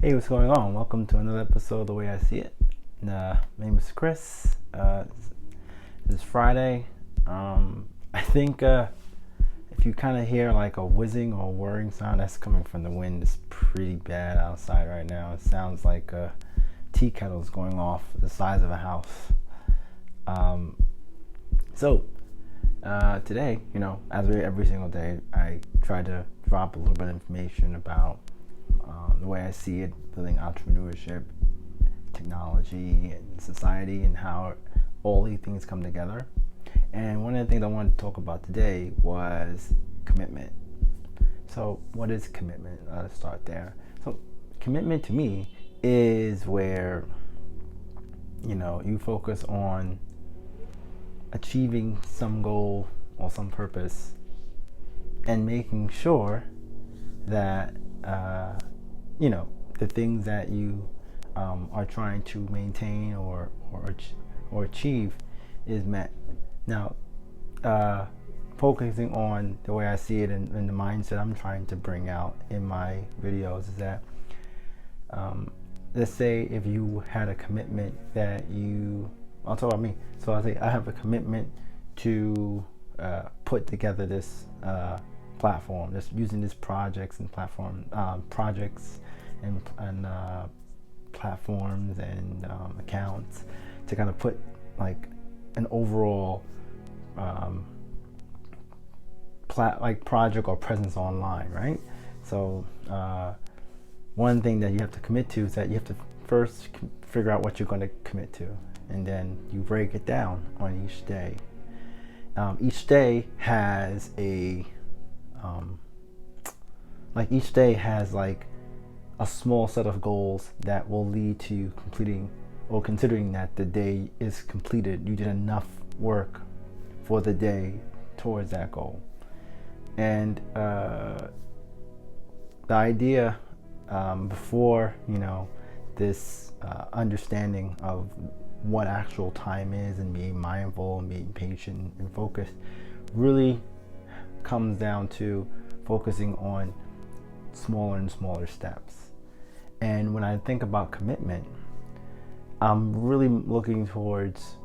Hey, what's going on? Welcome to another episode of The Way I See It. My name is Chris. It's Friday. I think if you kind of hear like a whizzing or whirring sound, that's coming from the wind. It's pretty bad outside right now. It sounds like tea kettles going off the size of a house. So today, as every single day, I try to drop a little bit of information about the way I see it, building entrepreneurship, technology, and society, and how all these things come together. And one of the things I wanted to talk about today was commitment. So, what is commitment? Let's start there. So, commitment to me is where you focus on achieving some goal or some purpose, and making sure that the things that you are trying to maintain or achieve is met. Now, focusing on the way I see it and the mindset I'm trying to bring out in my videos is that let's say if you had a commitment that I'll talk about me. So I'll say I have a commitment to put together this platform, just using these projects and platforms and platforms and accounts to kind of put like an overall project or presence online, right? So one thing that you have to commit to is that you have to first figure out what you're going to commit to, and then you break it down on each day. Each day has a small set of goals that will lead to completing, or considering that the day is completed, you did enough work for the day towards that goal. And the idea before this understanding of what actual time is and being mindful and being patient and focused really comes down to focusing on smaller and smaller steps. And when I think about commitment, I'm really looking towards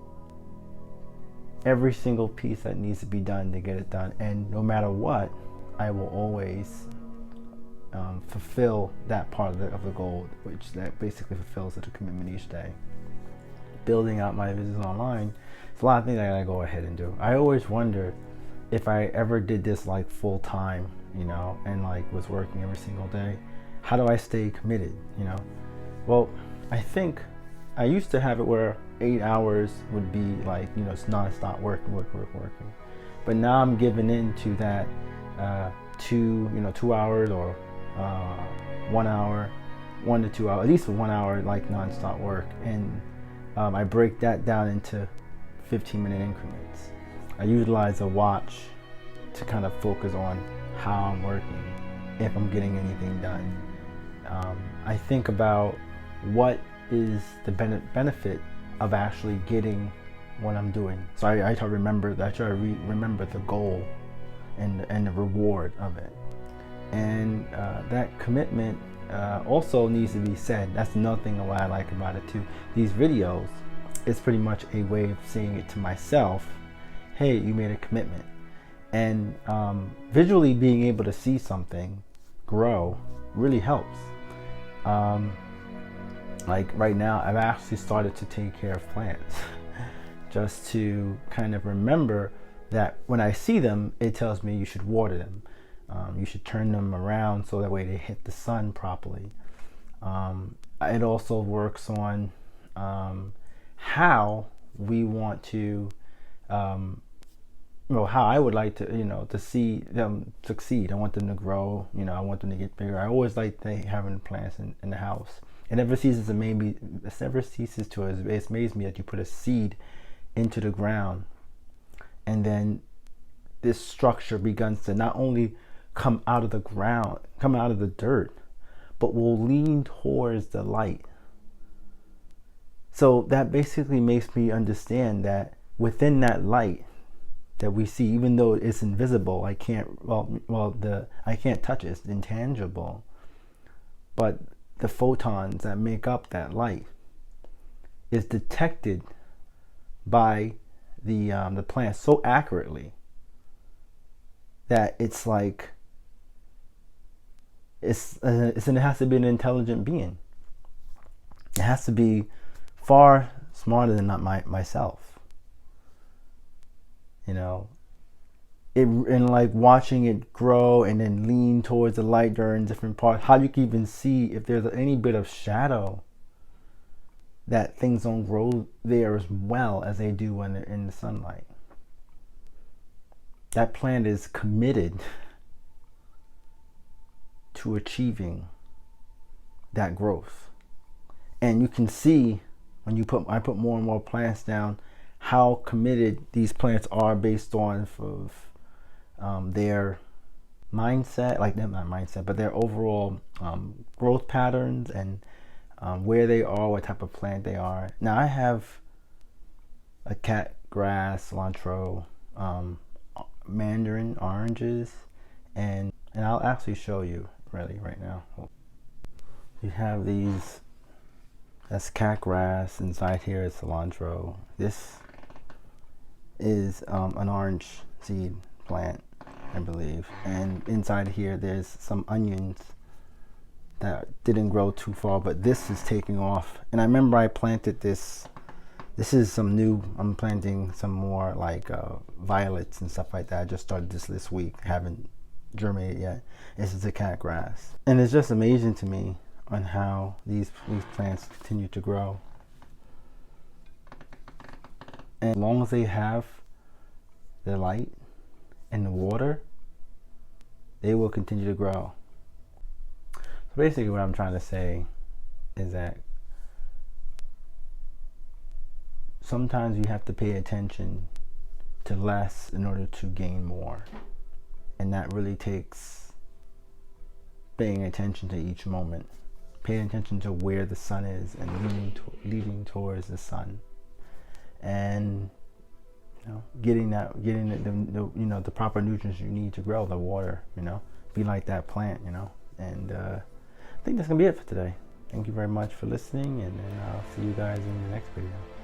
every single piece that needs to be done to get it done. And no matter what, I will always fulfill that part of the goal, which that basically fulfills the commitment each day. Building out my business online, it's a lot of things I gotta go ahead and do. I always wonder if I ever did this like full time, and like was working every single day, how do I stay committed? Well, I think I used to have it where 8 hours would be like it's non-stop working. But now I'm giving into that 2 hours or 1 hour, 1 to 2 hours, at least 1 hour like non-stop work, and I break that down into 15-minute increments. I utilize a watch to kind of focus on how I'm working, if I'm getting anything done. I think about what is the benefit of actually getting what I'm doing. So I try to remember the goal and the reward of it. And that commitment also needs to be said. That's another thing why I like about it too. These videos is pretty much a way of saying it to myself, hey, you made a commitment. And visually being able to see something grow really helps. Like right now, I've actually started to take care of plants just to kind of remember that when I see them, it tells me you should water them. You should turn them around so that way they hit the sun properly. It also works on how we want to, how I would like to see them succeed. I want them to grow. I want them to get bigger. I always like having plants in the house. It never ceases to amaze me. It amazes me that you put a seed into the ground, and then this structure begins to not only come out of the ground, come out of the dirt, but will lean towards the light. So that basically makes me understand that within that light that we see, even though it's invisible, I can't touch it, it's intangible. But the photons that make up that light is detected by the plant so accurately that it's like it has to be an intelligent being. It has to be far smarter than not myself. You know, and like watching it grow and then lean towards the light during different parts. How you can even see if there's any bit of shadow, that things don't grow there as well as they do when they're in the sunlight. That plant is committed to achieving that growth. And you can see when I put more and more plants down, how committed these plants are based on their mindset, like not mindset, but their overall growth patterns and where they are, what type of plant they are. Now I have a cat grass, cilantro, mandarin, oranges, and I'll actually show you really right now. You have these, that's cat grass, inside here is cilantro. This is an orange seed plant, I believe, and inside here there's some onions that didn't grow too far, but this is taking off. And I remember I planted this. This is some new, I'm planting some more like violets and stuff like that. I just started this week, haven't germinated yet. This is a cat grass. And it's just amazing to me on how these plants continue to grow. And as long as they have the light and the water, they will continue to grow. So basically what I'm trying to say is that sometimes you have to pay attention to less in order to gain more. And that really takes paying attention to each moment. Paying attention to where the sun is and leading towards the sun. And getting the proper nutrients you need to grow, the water, be like that plant, and I think that's gonna be it for today. Thank you very much for listening, and I'll see you guys in the next video.